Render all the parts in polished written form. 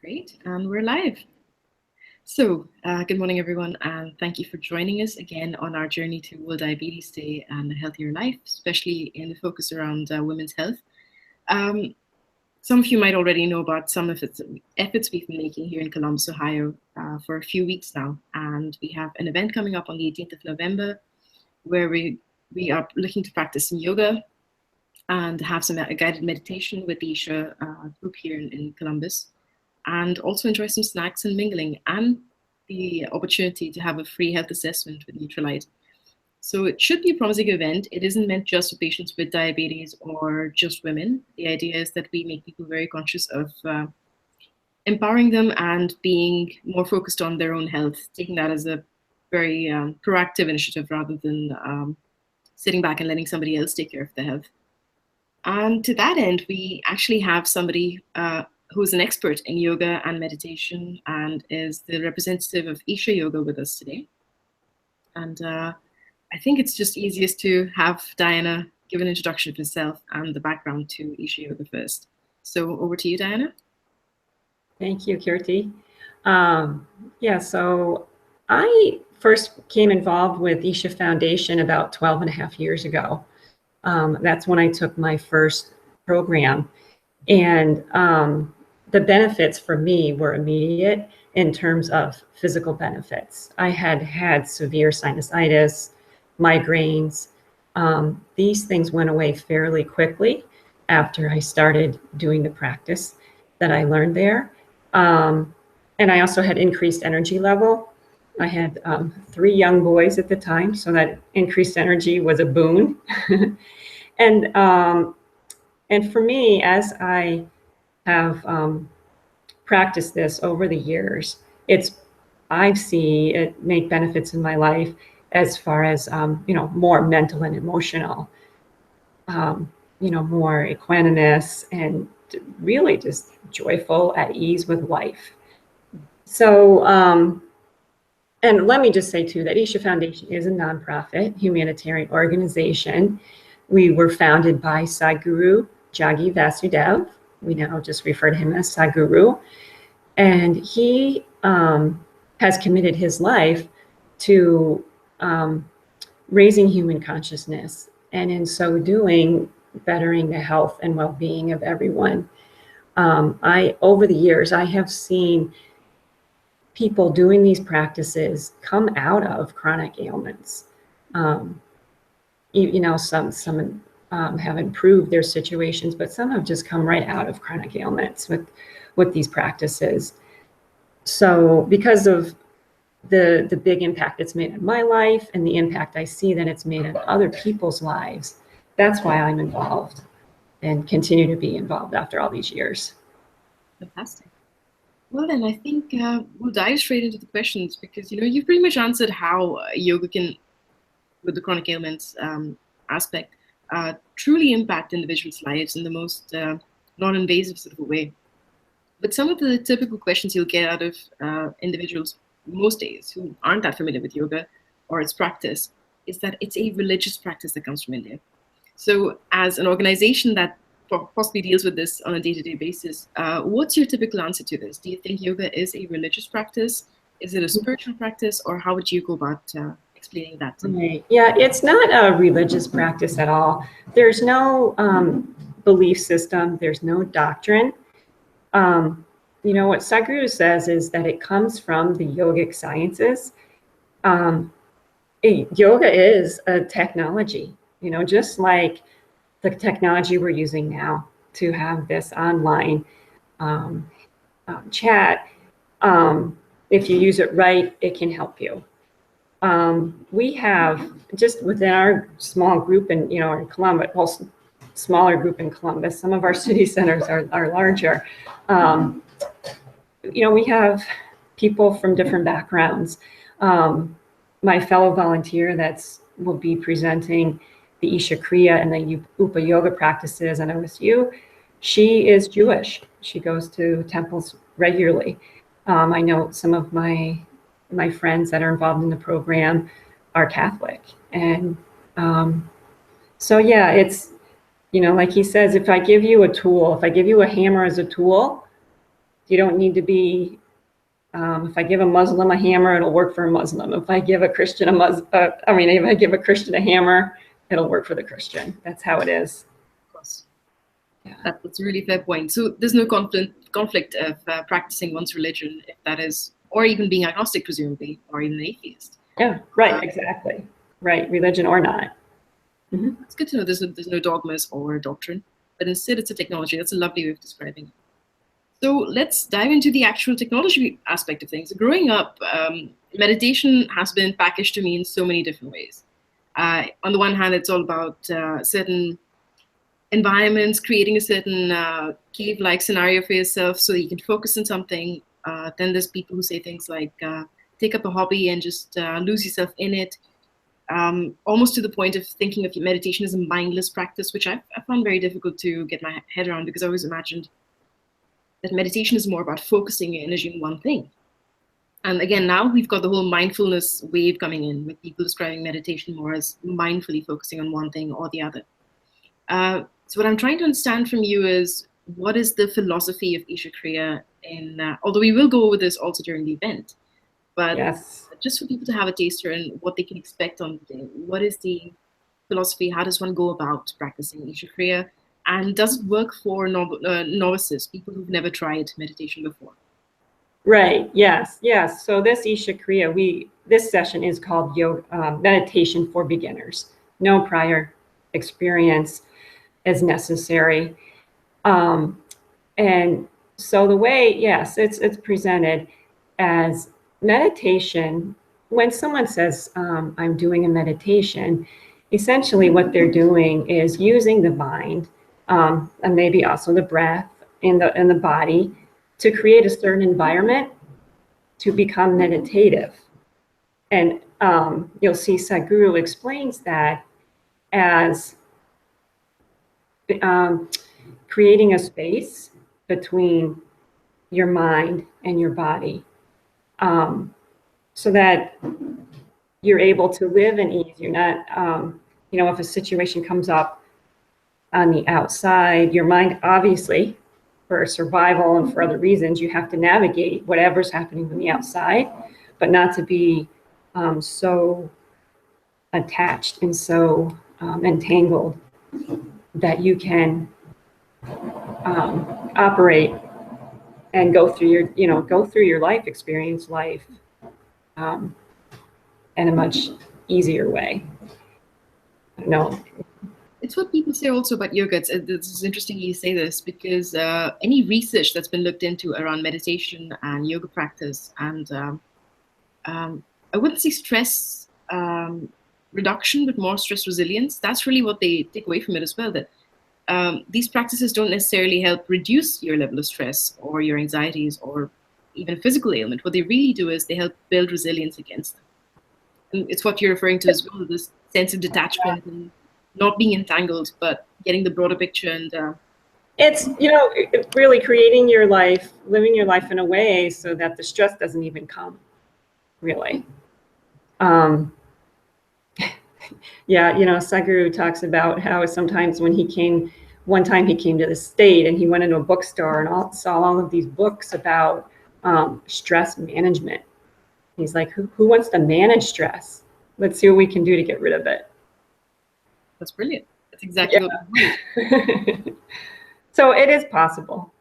Great, and we're live. So, good morning, everyone, and thank you for joining us again on our journey to World Diabetes Day and a healthier life, especially in the focus around women's health. Some of you might already know about some of the efforts we've been making here in Columbus, Ohio, for a few weeks now, and we have an event coming up on the 18th of November where we are looking to practice some yoga and have some guided meditation with the Isha group here in Columbus, and also enjoy some snacks and mingling, and the opportunity to have a free health assessment with Neutralite. So it should be a promising event. It isn't meant just for patients with diabetes or just women. The idea is that we make people very conscious of empowering them and being more focused on their own health, taking that as a very proactive initiative rather than sitting back and letting somebody else take care of their health. And to that end, we actually have somebody who's an expert in yoga and meditation and is the representative of Isha Yoga with us today. And I think it's just easiest to have Diana give an introduction of herself and the background to Isha Yoga first. So over to you, Diana. Thank you, Kirti. So I first became involved with Isha Foundation about 12 and a half years ago. That's when I took my first program. And the benefits for me were immediate in terms of physical benefits. I had severe sinusitis, migraines. These things went away fairly quickly after I started doing the practice that I learned there. And I also had increased energy level. I had 3 young boys at the time, so that increased energy was a boon. And for me, as I have practiced this over the years, I see it make benefits in my life as far as more mental and emotional, more equanimous and really just joyful, at ease with life. So, and let me just say too that Isha Foundation is a nonprofit humanitarian organization. We were founded by Sadhguru Jaggi Vasudev. We now just refer to him as Sadhguru. And he has committed his life to raising human consciousness, and in so doing, bettering the health and well-being of everyone. Over the years, I have seen people doing these practices come out of chronic ailments. Some have improved their situations, but some have just come right out of chronic ailments with these practices. So because of the big impact it's made on my life and the impact I see that it's made on other people's lives, that's why I'm involved and continue to be involved after all these years. Fantastic. Well, then I think we'll dive straight into the questions, because you've pretty much answered how yoga can, with the chronic ailments aspect, truly impact individuals' lives in the most non-invasive sort of a way. But some of the typical questions you'll get out of individuals most days who aren't that familiar with yoga or its practice is that it's a religious practice that comes from India. So as an organization that possibly deals with this on a day-to-day basis, what's your typical answer to this? Do you think yoga is a religious practice? Is it a spiritual practice? Or how would you go about explaining that? Right. Yeah, it's not a religious practice at all. There's no belief system. There's no doctrine. What Sadhguru says is that it comes from the yogic sciences. Yoga is a technology, just like the technology we're using now to have this online chat. If you use it right, it can help you. We have, just within our small group in Columbus, well, smaller group in Columbus, some of our city centers are larger. We have people from different backgrounds. My fellow volunteer will be presenting the Isha Kriya and the Upa Yoga practices on OSU. She is Jewish. She goes to temples regularly. I know some of my friends that are involved in the program are Catholic. And so yeah, it's, like he says, if I give you a tool, if I give you a hammer as a tool, You don't need to be, if I give a Muslim a hammer, it'll work for a Muslim. If I give a Christian if I give a Christian a hammer, it'll work for the Christian. That's how it is. Of course. Yeah. That's a really fair point. So there's no conflict of practicing one's religion, if that is, or even being agnostic, presumably, or even an atheist. Yeah, right, exactly. Right, religion or not. Mm-hmm. It's good to know there's no dogmas or doctrine, but instead it's a technology. That's a lovely way of describing it. So let's dive into the actual technology aspect of things. Growing up, meditation has been packaged to me in so many different ways. On the one hand, it's all about certain environments, creating a certain cave-like scenario for yourself so that you can focus on something. Then there's people who say things like, take up a hobby and just lose yourself in it. Almost to the point of thinking of meditation as a mindless practice, which I found very difficult to get my head around, because I always imagined that meditation is more about focusing your energy on one thing. And again, now we've got the whole mindfulness wave coming in, with people describing meditation more as mindfully focusing on one thing or the other. So what I'm trying to understand from you is, what is the philosophy of Isha Kriya although we will go over this also during the event, but yes, just for people to have a taster and what they can expect on the day. What is the philosophy? How does one go about practicing Isha Kriya? And does it work for novices, people who've never tried meditation before? Right, yes. So this Isha Kriya, this session is called yoga, meditation for beginners. No prior experience is necessary. And so the way, yes, it's presented as meditation. When someone says, I'm doing a meditation, essentially what they're doing is using the mind, and maybe also the breath in the body, to create a certain environment to become meditative. And you'll see Sadhguru explains that as creating a space between your mind and your body, so that you're able to live in ease. You're not, if a situation comes up on the outside, your mind, obviously, for survival and for other reasons, you have to navigate whatever's happening on the outside, but not to be so attached and so entangled that you can operate and go through your life, experience life in a much easier way. I don't know. It's what people say also about yoga. It's interesting you say this, because any research that's been looked into around meditation and yoga practice, and I wouldn't say stress reduction, but more stress resilience, that's really what they take away from it as well, that these practices don't necessarily help reduce your level of stress or your anxieties or even physical ailment. What they really do is they help build resilience against them. And it's what you're referring to as well, this sense of detachment and not being entangled, but getting the broader picture. And it's, really creating your life, living your life in a way so that the stress doesn't even come, really. Sadhguru talks about how sometimes one time he came to the state and he went into a bookstore and saw all of these books about stress management. He's like, who wants to manage stress? Let's see what we can do to get rid of it. That's brilliant. That's exactly what we want. So it is possible.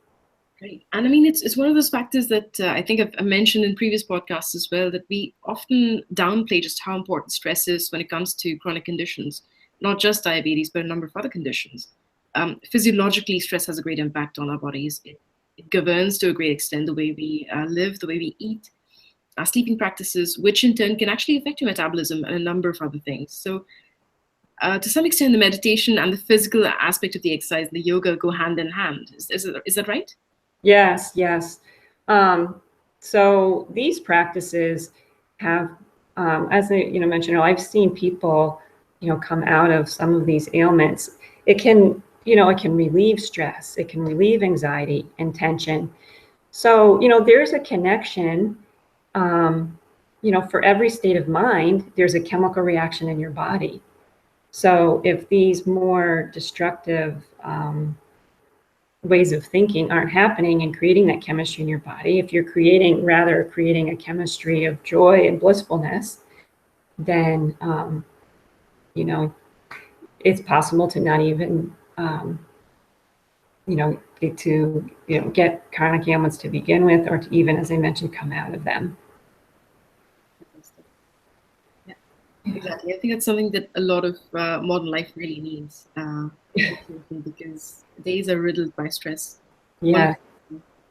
Great. And I mean, it's one of those factors that I think I've mentioned in previous podcasts as well, that we often downplay just how important stress is when it comes to chronic conditions, not just diabetes, but a number of other conditions. Physiologically, stress has a great impact on our bodies. It governs to a great extent the way we live, the way we eat, our sleeping practices, which in turn can actually affect your metabolism and a number of other things. So to some extent, the meditation and the physical aspect of the exercise, the yoga, go hand in hand. Is that right? Yes. So these practices have, as I mentioned, I've seen people, come out of some of these ailments. It can relieve stress. It can relieve anxiety and tension. So, there's a connection. For every state of mind, there's a chemical reaction in your body. So if these more destructive ways of thinking aren't happening and creating that chemistry in your body, if you're creating a chemistry of joy and blissfulness, then it's possible to not even get chronic ailments to begin with, or to even, as I mentioned, come out of them. Yeah, exactly. I think that's something that a lot of modern life really needs, because days are riddled by stress. Yeah.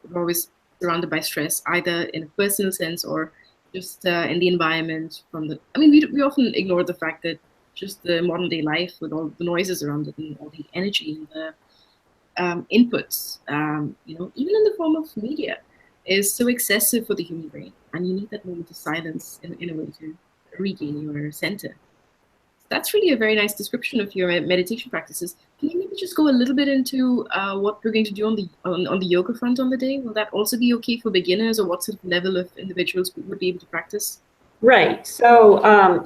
We're always surrounded by stress, either in a personal sense or just in the environment. We often ignore the fact that just the modern day life, with all the noises around it and all the energy and the inputs, even in the form of media, is so excessive for the human brain. And you need that moment of silence in a way to regain your center. So that's really a very nice description of your meditation practices. Can you maybe just go a little bit into what we're going to do on the yoga front on the day? Will that also be okay for beginners, or what sort of level of individuals would be able to practice? Right. So on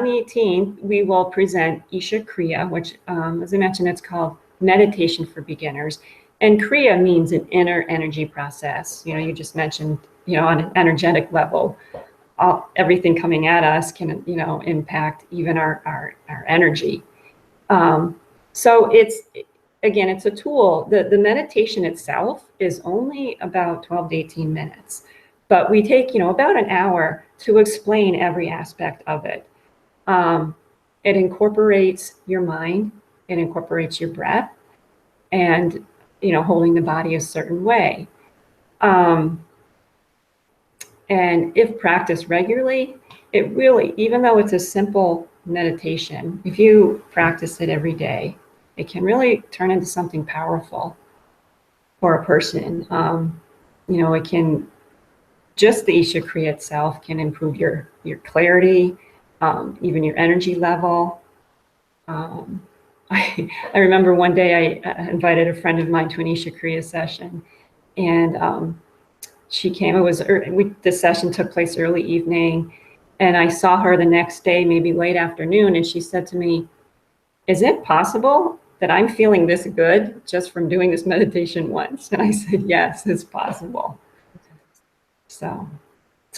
the 18th, we will present Isha Kriya, which, as I mentioned, it's called Meditation for Beginners. And Kriya means an inner energy process. You just mentioned, on an energetic level, everything coming at us can, impact even our energy. So it's a tool. The meditation itself is only about 12 to 18 minutes. But we take, about an hour to explain every aspect of it. It incorporates your mind, it incorporates your breath, and, holding the body a certain way. And if practiced regularly, it really, even though it's a simple meditation, if you practice it every day, it can really turn into something powerful for a person. It can, just the Isha Kriya itself can improve your clarity, even your energy level. I remember one day I invited a friend of mine to an Isha Kriya session, and she came. The session took place early evening, and I saw her the next day, maybe late afternoon, and she said to me, "Is it possible that I'm feeling this good just from doing this meditation once?" And I said, "Yes, it's possible." So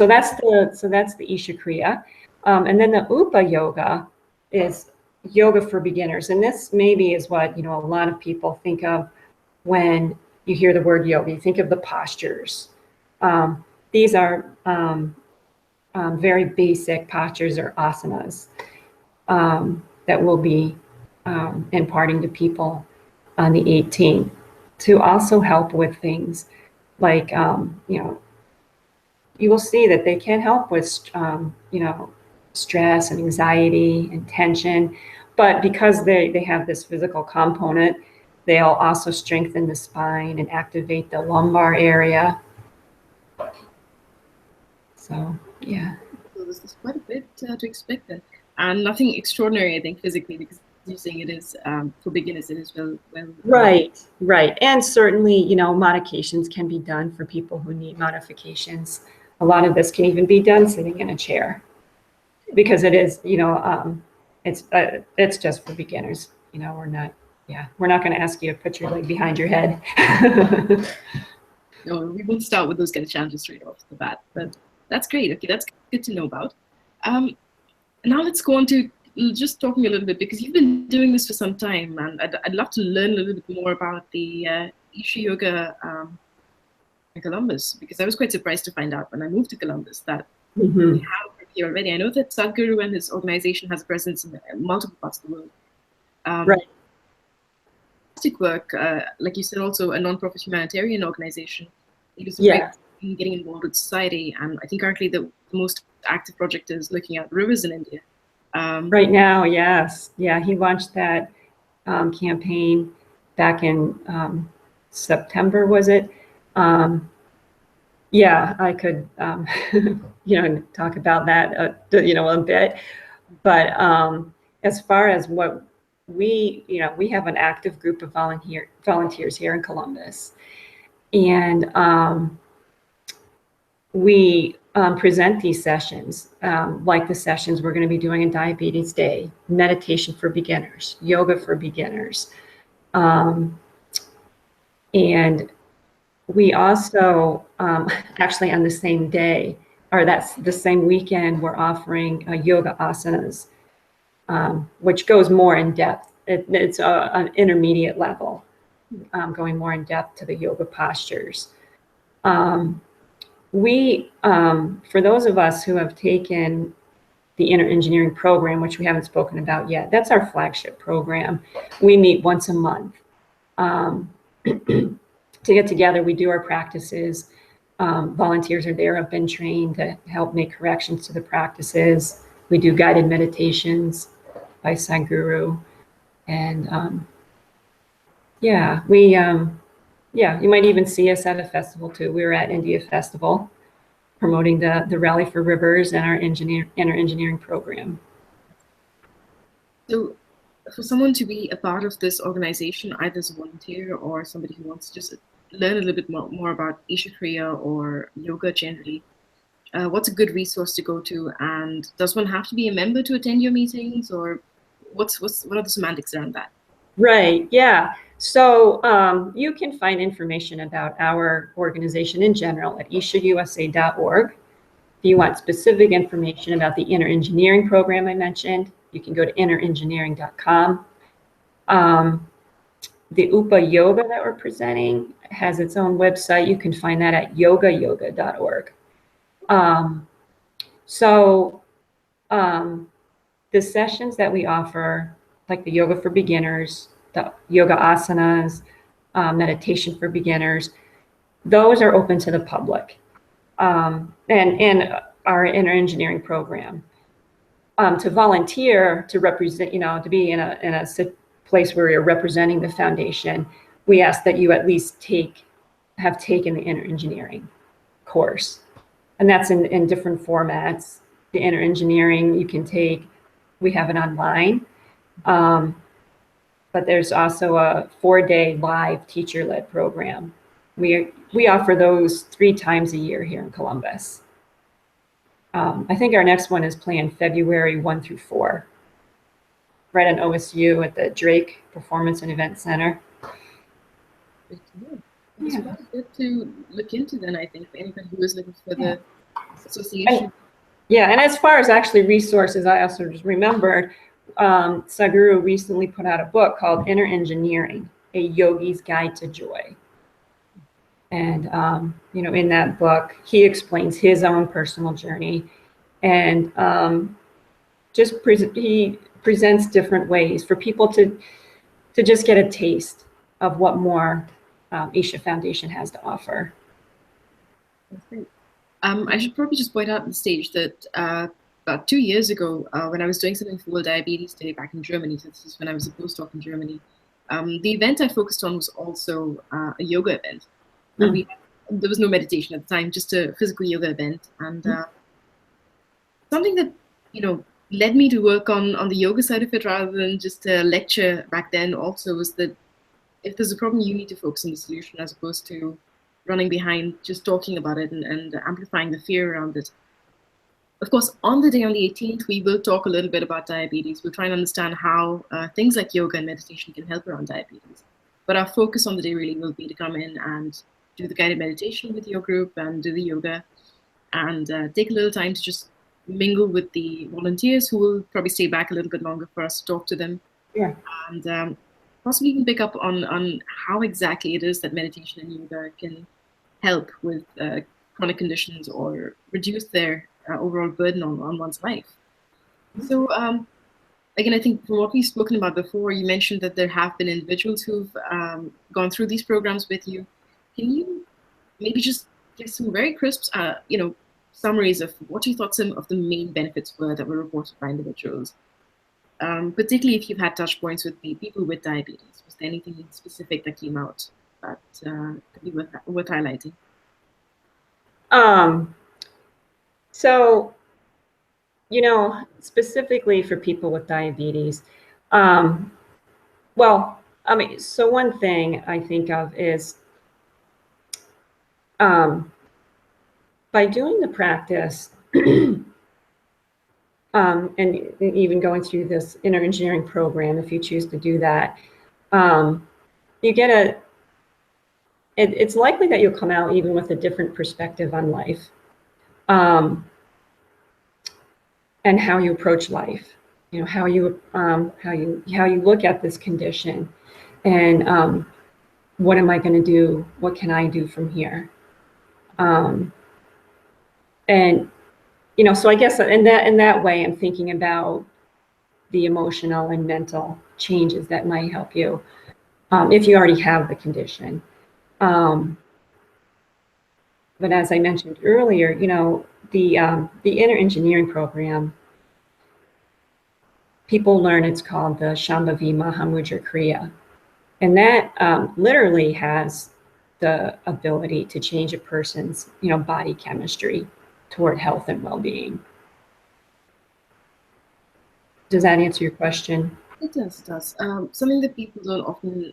that's the Isha Kriya. And then the Upa Yoga is yoga for beginners. And this maybe is what, a lot of people think of when you hear the word yoga. You think of the postures. These are very basic postures, or asanas, that we'll be imparting to people on the 18th, to also help with things like, you will see that they can help with, stress and anxiety and tension. But because they have this physical component, they'll also strengthen the spine and activate the lumbar area. So, yeah. So this is quite a bit to expect then. And nothing extraordinary, I think, physically, because you're saying it is for beginners, it is well. Right. And certainly, modifications can be done for people who need modifications. A lot of this can even be done sitting in a chair, because it is, it's just for beginners. We're not going to ask you to put your leg behind your head. No, we won't start with those kind of challenges straight off the bat, but that's great. Okay, that's good to know about. Now let's go on to just talking a little bit, because you've been doing this for some time, and I'd love to learn a little bit more about the Isha Yoga in Columbus, because I was quite surprised to find out when I moved to Columbus that we have it here already. I know that Sadhguru and his organization has a presence in multiple parts of the world. Right. Work, like you said, also a non-profit humanitarian organization. It is great in getting involved with society, and I think currently the most active project is looking at rivers in India. Right now, yes. Yeah, he launched that campaign back in September, was it? Yeah, I could, talk about that, a bit. But as far as what we have an active group of volunteers here in Columbus, and we present these sessions, like the sessions we're going to be doing in Diabetes Day, meditation for beginners, yoga for beginners, And we also, actually on the same day, or that's the same weekend, we're offering yoga asanas, which goes more in depth. It's an intermediate level, going more in depth to the yoga postures. For those of us who have taken the inner engineering program, which we haven't spoken about yet, that's our flagship program. We meet once a month to get together. We do our practices. Volunteers are there, have been trained to help make corrections to the practices. We do guided meditations by Sadhguru. And you might even see us at a festival too. We were at India Festival promoting the Rally for Rivers and our inner engineering program. So for someone to be a part of this organization, either as a volunteer or somebody who wants to just learn a little bit more about Isha Kriya or yoga generally, what's a good resource to go to? And does one have to be a member to attend your meetings, or what are the semantics around that? Right, yeah. So you can find information about our organization in general at ishausa.org. If you want specific information about the inner engineering program I mentioned, you can go to innerengineering.com. The Upa Yoga that we're presenting has its own website. You can find that at yogayoga.org. The sessions that we offer, like the yoga for beginners, the yoga asanas, meditation for beginners, those are open to the public. And our inner engineering program. To volunteer, to represent, to be in a place where you're representing the foundation, we ask that you at least have taken the inner engineering course. And that's in different formats. The inner engineering you can take, we have it online. But there's also a 4-day live teacher-led program. We offer those 3 times a year here in Columbus. I think our next one is planned February 1 through 4, right on OSU at the Drake Performance and Event Center. It's quite good to look into then, I think, for anybody who is looking for the association. And as far as actually resources, I also just remembered Sadhguru recently put out a book called Inner Engineering, A Yogi's Guide to Joy. And, in that book, he explains his own personal journey and he presents different ways for people to just get a taste of what more Isha Foundation has to offer. That's great. I should probably just point out on the stage that about 2 years ago, when I was doing something for World Diabetes Day back in Germany, so this is when I was a postdoc in Germany, the event I focused on was also a yoga event. And there was no meditation at the time, just a physical yoga event. And something that, led me to work on the yoga side of it rather than just a lecture back then also was that if there's a problem, you need to focus on the solution as opposed to running behind just talking about it and amplifying the fear around it. Of course, on the day on the 18th, we will talk a little bit about diabetes. We'll try and understand how things like yoga and meditation can help around diabetes. But our focus on the day really will be to come in and do the guided meditation with your group and do the yoga and take a little time to just mingle with the volunteers who will probably stay back a little bit longer for us to talk to them. Yeah. And possibly even pick up on how exactly it is that meditation and yoga can help with chronic conditions or reduce their overall burden on one's life. So again, I think from what we've spoken about before, you mentioned that there have been individuals who've gone through these programs with you. Can you maybe just give some very crisp, summaries of what you thought some of the main benefits were that were reported by individuals? Particularly if you've had touch points with the people with diabetes. Was there anything specific that came out that could be worth highlighting? So, specifically for people with diabetes, so one thing I think of is by doing the practice and even going through this inner engineering program, if you choose to do that, you get it's likely that you'll come out even with a different perspective on life, and how you approach life. You know, how you look at this condition, and what am I going to do? What can I do from here? And you know, so I guess in that way, I'm thinking about the emotional and mental changes that might help you, if you already have the condition. But as I mentioned earlier, you know, the inner engineering program, people learn it's called the Shambhavi Mahamudra Kriya. And that literally has the ability to change a person's, you know, body chemistry toward health and well-being. Does that answer your question? It does, it does. Something that people don't often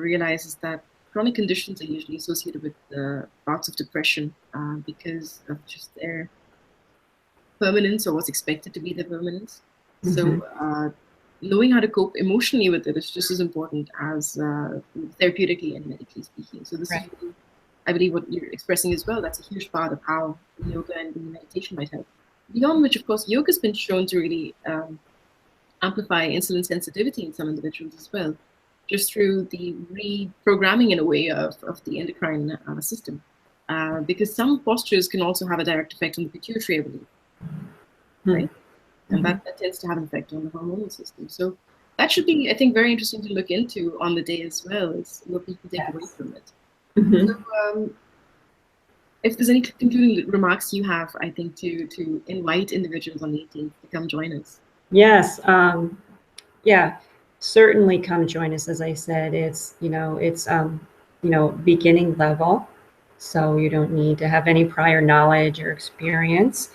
realize is that chronic conditions are usually associated with bouts of depression because of just their permanence or what's expected to be their permanence. So knowing how to cope emotionally with it is just as important as therapeutically and medically speaking. So this is really, I believe, what you're expressing as well. That's a huge part of how yoga and meditation might help. Beyond which, of course, yoga has been shown to really amplify insulin sensitivity in some individuals as well, just through the reprogramming in a way of the endocrine system. Because some postures can also have a direct effect on the pituitary, I believe. Right? And that tends to have an effect on the hormonal system. So that should be, I think, very interesting to look into on the day as well, is what people take away from it. So if there's any concluding remarks you have, I think, to invite individuals on the 18th to come join us. Yes. Yeah, certainly come join us. As I said, it's, you know, beginning level. So you don't need to have any prior knowledge or experience.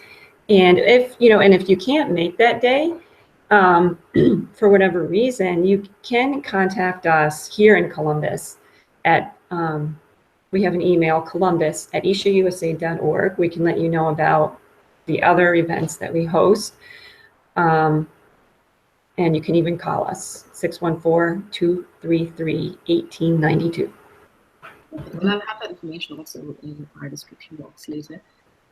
And if you can't make that day, for whatever reason, you can contact us here in Columbus at, we have an email, columbus@ishausa.org. We can let you know about the other events that we host. And you can even call us, 614-233-1892. And I'll have that information also in our description box later.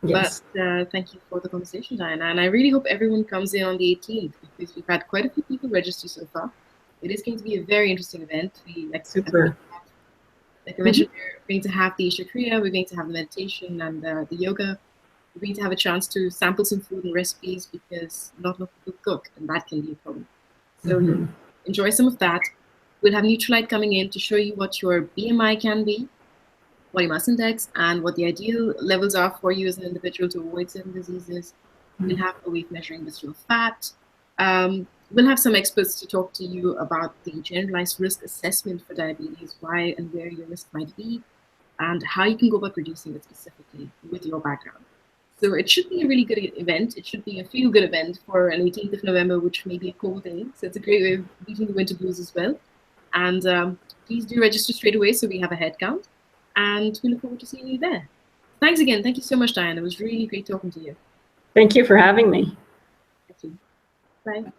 Yes. But thank you for the conversation, Diana. And I really hope everyone comes in on the 18th, because we've had quite a few people register so far. It is going to be a very interesting event. Super. Like I mentioned, we're going to have the Isha Kriya, we're going to have the meditation and the yoga. We're going to have a chance to sample some food and recipes, because not enough people cook, and that can be a problem. So enjoy some of that. We'll have Neutralite coming in to show you what your BMI can be, body mass index, and what the ideal levels are for you as an individual to avoid certain diseases. We'll have a way of measuring visceral fat. We'll have some experts to talk to you about the generalized risk assessment for diabetes, why and where your risk might be, and how you can go about reducing it specifically with your background. So it should be a really good event. It should be a feel-good event for an 18th of November, which may be a cold day. So it's a great way of beating the winter blues as well. And please do register straight away so we have a head count. And we look forward to seeing you there. Thanks again. Thank you so much, Diana. It was really great talking to you. Thank you for having me. Thank you. Bye.